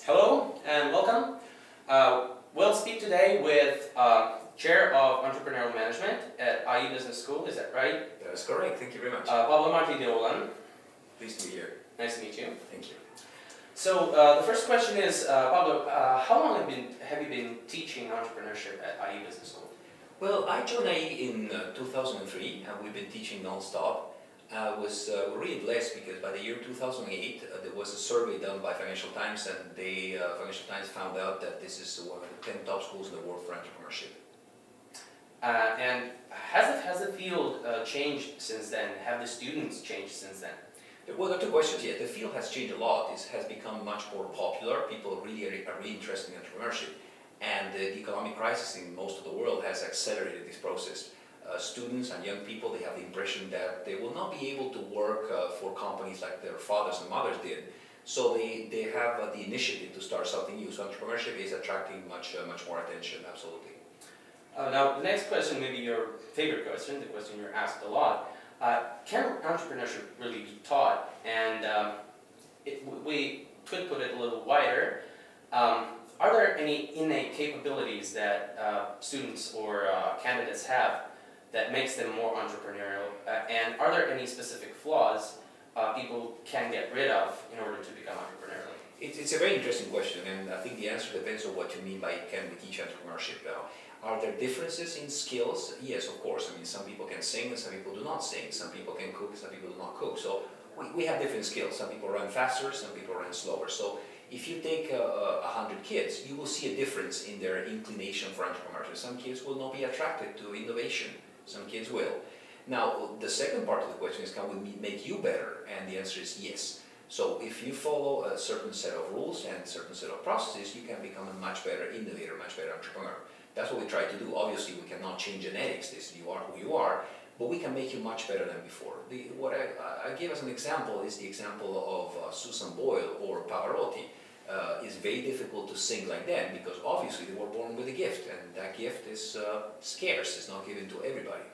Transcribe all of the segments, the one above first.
Hello and welcome. We'll speak today with Chair of Entrepreneurial Management at IE Business School, is that right? That is correct, thank you very much. Pablo Martin de Holan. Pleased to be here. Nice to meet you. Thank you. So the first question is, Pablo, how long have you been teaching entrepreneurship at IE Business School? Well, I joined IE in 2003 and we've been teaching non-stop. I was really blessed because by the year 2008 there was a survey done by Financial Times, and Financial Times found out that this is one of the 10 top schools in the world for entrepreneurship. And has the field changed since then? Have the students changed since then? Well, there are two questions here. The field has changed a lot. It has become much more popular. People really are really interested in entrepreneurship. And the economic crisis in most of the world has accelerated this process. Students and young people, they have the impression that they will not be able to work for companies like their fathers and mothers did. So they have the initiative to start something new. So entrepreneurship is attracting much more attention, absolutely. Now, the next question, maybe your favorite question, the question you're asked a lot. Can entrepreneurship really be taught? And we could put it a little wider. Are there any innate capabilities that students or candidates have that makes them more entrepreneurial? And are there any specific flaws people can get rid of in order to become entrepreneurial? It's a very interesting question, and I think the answer depends on what you mean by can we teach entrepreneurship. Are there differences in skills? Yes, of course. I mean, some people can sing and some people do not sing. Some people can cook and some people do not cook. So we have different skills. Some people run faster, some people run slower. So if you take 100 kids, you will see a difference in their inclination for entrepreneurship. Some kids will not be attracted to innovation. Some kids will. Now, the second part of the question is, can we make you better? And the answer is yes. So if you follow a certain set of rules and a certain set of processes, you can become a much better innovator, much better entrepreneur. That's what we try to do. Obviously, we cannot change genetics. You are who you are, but we can make you much better than before. What I gave as an example is the example of Susan Boyle or Pavarotti. It's very difficult to sing like them because obviously they were born with a gift, and that gift is scarce. It's not given to everybody.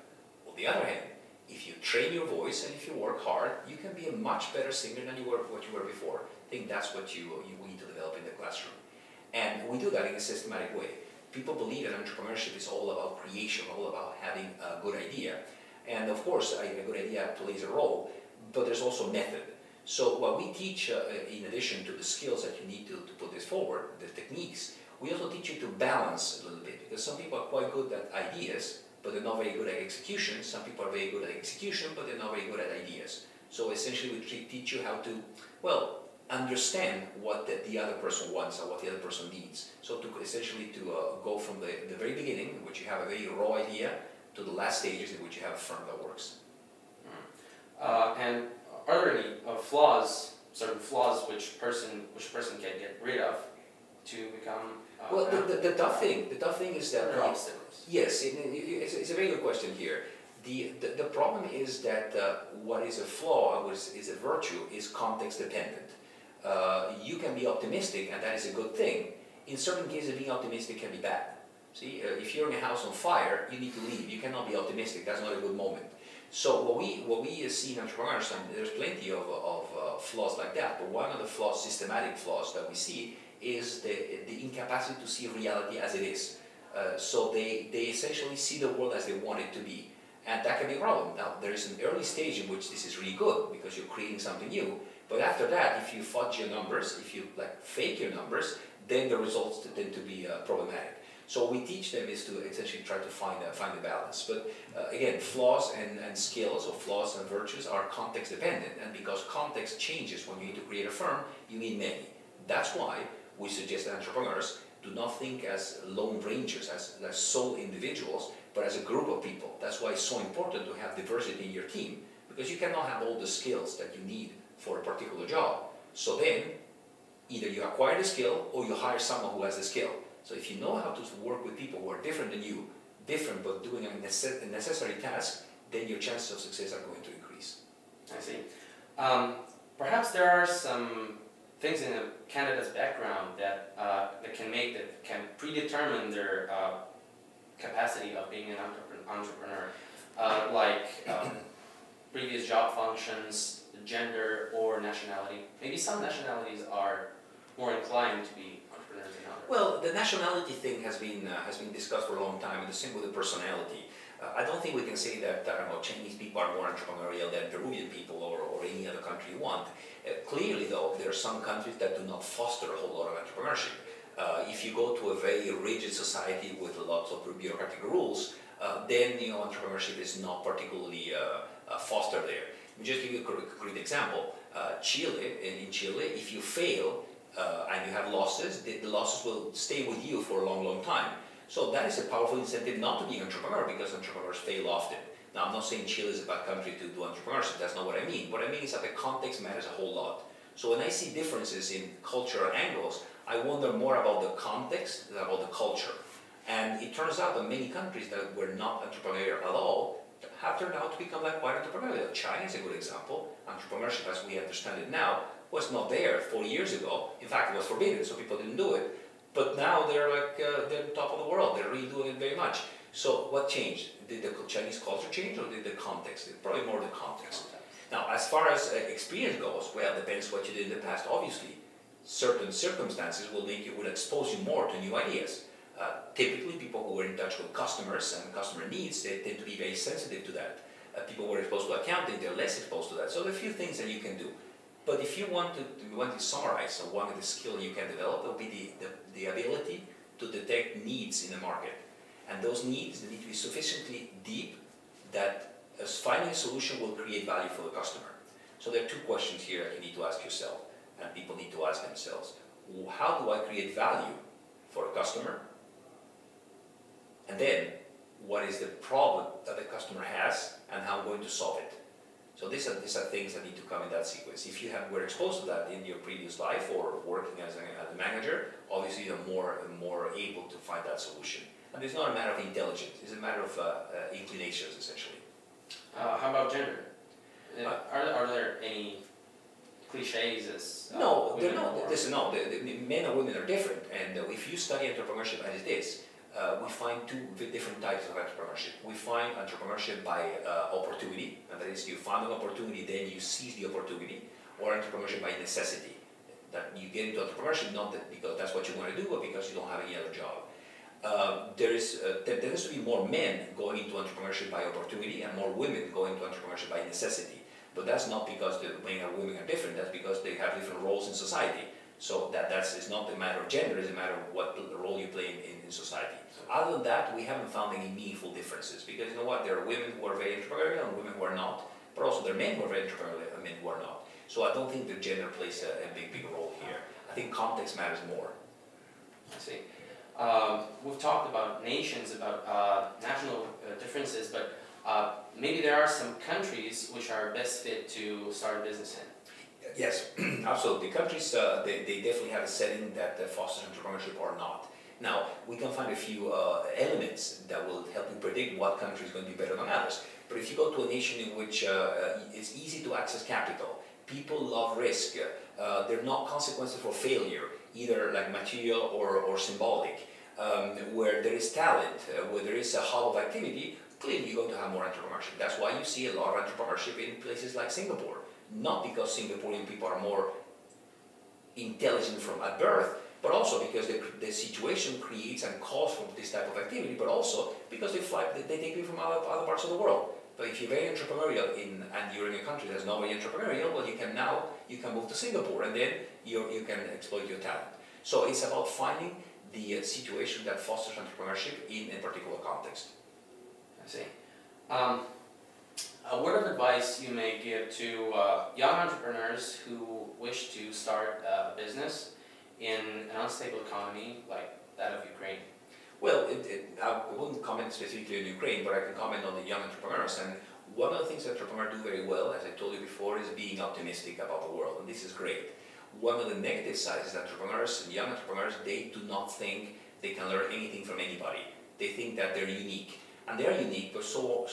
On the other hand, if you train your voice and if you work hard, you can be a much better singer than what you were before. I think that's what you need to develop in the classroom. And we do that in a systematic way. People believe that entrepreneurship is all about creation, all about having a good idea. And of course, a good idea plays a role, but there's also method. So what we teach, in addition to the skills that you need to put this forward, the techniques, we also teach you to balance a little bit, because some people are quite good at ideas, but they're not very good at execution. Some people are very good at execution, but they're not very good at ideas. So essentially we teach you how to, well, understand what the other person wants or what the other person needs. So essentially to go from the very beginning, in which you have a very raw idea, to the last stages in which you have a firm that works. And are there any flaws, certain flaws which person can get rid of to become? Well, the tough thing is that there are obstacles. Yes, it's a very good question here. The problem is that what is a flaw, what is a virtue, is context dependent. You can be optimistic, and that is a good thing. In certain cases, being optimistic can be bad. See, if you're in a house on fire, you need to leave. You cannot be optimistic. That's not a good moment. So what we see in entrepreneurs, and there's plenty of flaws like that, but one of the flaws, systematic flaws that we see, is the incapacity to see reality as it is. So they essentially see the world as they want it to be. And that can be a problem. Now, there is an early stage in which this is really good, because you're creating something new. But after that, if you fudge your numbers, if you fake your numbers, then the results tend to be problematic. So what we teach them is to essentially try to find the balance. But again, flaws and skills, or flaws and virtues, are context dependent. And because context changes when you need to create a firm, you need many. That's why we suggest that entrepreneurs do not think as lone rangers, as sole individuals, but as a group of people. That's why it's so important to have diversity in your team, because you cannot have all the skills that you need for a particular job. So then, either you acquire the skill or you hire someone who has the skill. So if you know how to work with people who are different than you, different but doing a necessary task, then your chances of success are going to increase. I see. Perhaps there are some things in a candidate's background that can predetermine their capacity of being an entrepreneur, like previous job functions, gender, or nationality. Maybe some nationalities are more inclined to be entrepreneurs than others? Well, the nationality thing has been discussed for a long time, and the same with the personality. I don't think we can say that Chinese people are more entrepreneurial than Peruvian people or any other country you want. Clearly, though, there are some countries that do not foster a whole lot of entrepreneurship. If you go to a very rigid society with lots of bureaucratic rules, then entrepreneurship is not particularly fostered there. Let me just give you a great example. In Chile, if you fail and you have losses, the losses will stay with you for a long, long time. So that is a powerful incentive not to be an entrepreneur, because entrepreneurs fail often. Now, I'm not saying Chile is a bad country to do entrepreneurship. That's not what I mean. What I mean is that the context matters a whole lot. So when I see differences in cultural angles, I wonder more about the context than about the culture. And it turns out that many countries that were not entrepreneurial at all have turned out to become quite entrepreneurial. China is a good example. Entrepreneurship, as we understand it now, was not there 4 years ago. In fact, it was forbidden, so people didn't do it. But now they're they're top of the world. They're really doing it very much. So what changed? Did the Chinese culture change, or did the context? Probably more the context. Now, as far as experience goes, well, it depends what you did in the past. Obviously, certain circumstances will expose you more to new ideas. Typically, people who were in touch with customers and customer needs, they tend to be very sensitive to that. People who are exposed to accounting, they're less exposed to that. So there are a few things that you can do. But if you want to summarize, so one of the skills you can develop will be the ability to detect needs in the market. And those needs need to be sufficiently deep that finding a solution will create value for the customer. So there are two questions here that you need to ask yourself, and people need to ask themselves. How do I create value for a customer? And then, what is the problem that the customer has, and how I'm going to solve it? So these are things that need to come in that sequence. If you were exposed to that in your previous life or working as a manager, obviously you're more able to find that solution. And it's not a matter of intelligence, it's a matter of inclinations, essentially. How about gender? Are there any cliches as no, they're not. Listen, no, the men and women are different. And if you study entrepreneurship as it is, we find two different types of entrepreneurship. We find entrepreneurship by opportunity, and that is you find an opportunity, then you seize the opportunity, or entrepreneurship by necessity. That you get into entrepreneurship not because that's what you want to do, but because you don't have any other job. There tends to be more men going into entrepreneurship by opportunity and more women going into entrepreneurship by necessity. But that's not because the men and women are different, that's because they have different roles in society. So it's not a matter of gender, it's a matter of what role you play in society. Other than that, we haven't found any meaningful differences, because you know what, there are women who are very entrepreneurial and women who are not, but also there are men who are very entrepreneurial and men who are not. So I don't think that gender plays a big role here. I think context matters more. I see. We've talked about nations, about national differences, but maybe there are some countries which are best fit to start a business in. Yes, absolutely. Countries, they definitely have a setting that fosters entrepreneurship or not. Now, we can find a few elements that will help you predict what country is going to be better than others. But if you go to a nation in which it's easy to access capital, people love risk, there are no consequences for failure, either like material or symbolic, where there is talent, where there is a hub of activity, clearly you're going to have more entrepreneurship. That's why you see a lot of entrepreneurship in places like Singapore. Not because Singaporean people are more intelligent at birth, but also because the situation creates and calls for this type of activity, but also because they take people from other parts of the world. But if you're very entrepreneurial and you're in a country that's not very entrepreneurial, well, you can move to Singapore, and then you can exploit your talent. So it's about finding the situation that fosters entrepreneurship in a particular context. I see. A word of advice you may give to young entrepreneurs who wish to start a business in an unstable economy like that of Ukraine? Well, I wouldn't comment specifically on Ukraine, but I can comment on the young entrepreneurs. And one of the things that entrepreneurs do very well, as I told you before, is being optimistic about the world, and this is great. One of the negative sides is that entrepreneurs and young entrepreneurs, they do not think they can learn anything from anybody. They think that they're unique. And they are unique, but so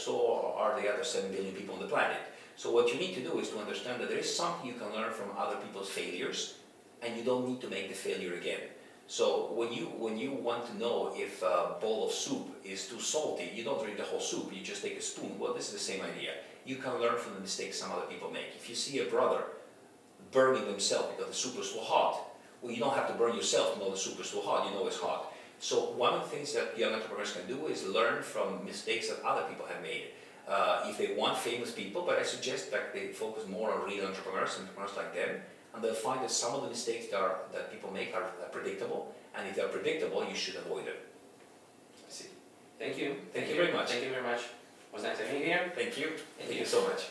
are the other 7 billion people on the planet. So what you need to do is to understand that there is something you can learn from other people's failures, and you don't need to make the failure again. So when you want to know if a bowl of soup is too salty, you don't drink the whole soup, you just take a spoon. Well, this is the same idea. You can learn from the mistakes some other people make. If you see a brother burning themselves because the soup is so hot, well, you don't have to burn yourself to know the soup is too hot, you know it's hot. So one of the things that young entrepreneurs can do is learn from mistakes that other people have made. If they want famous people, but I suggest that they focus more on real entrepreneurs like them, and they'll find that some of the mistakes that people make are predictable, and if they're predictable, you should avoid them. I see. Thank you. Thank you very much. Thank you very much. Was nice having you here. Thank you. Thank Thank you you so much.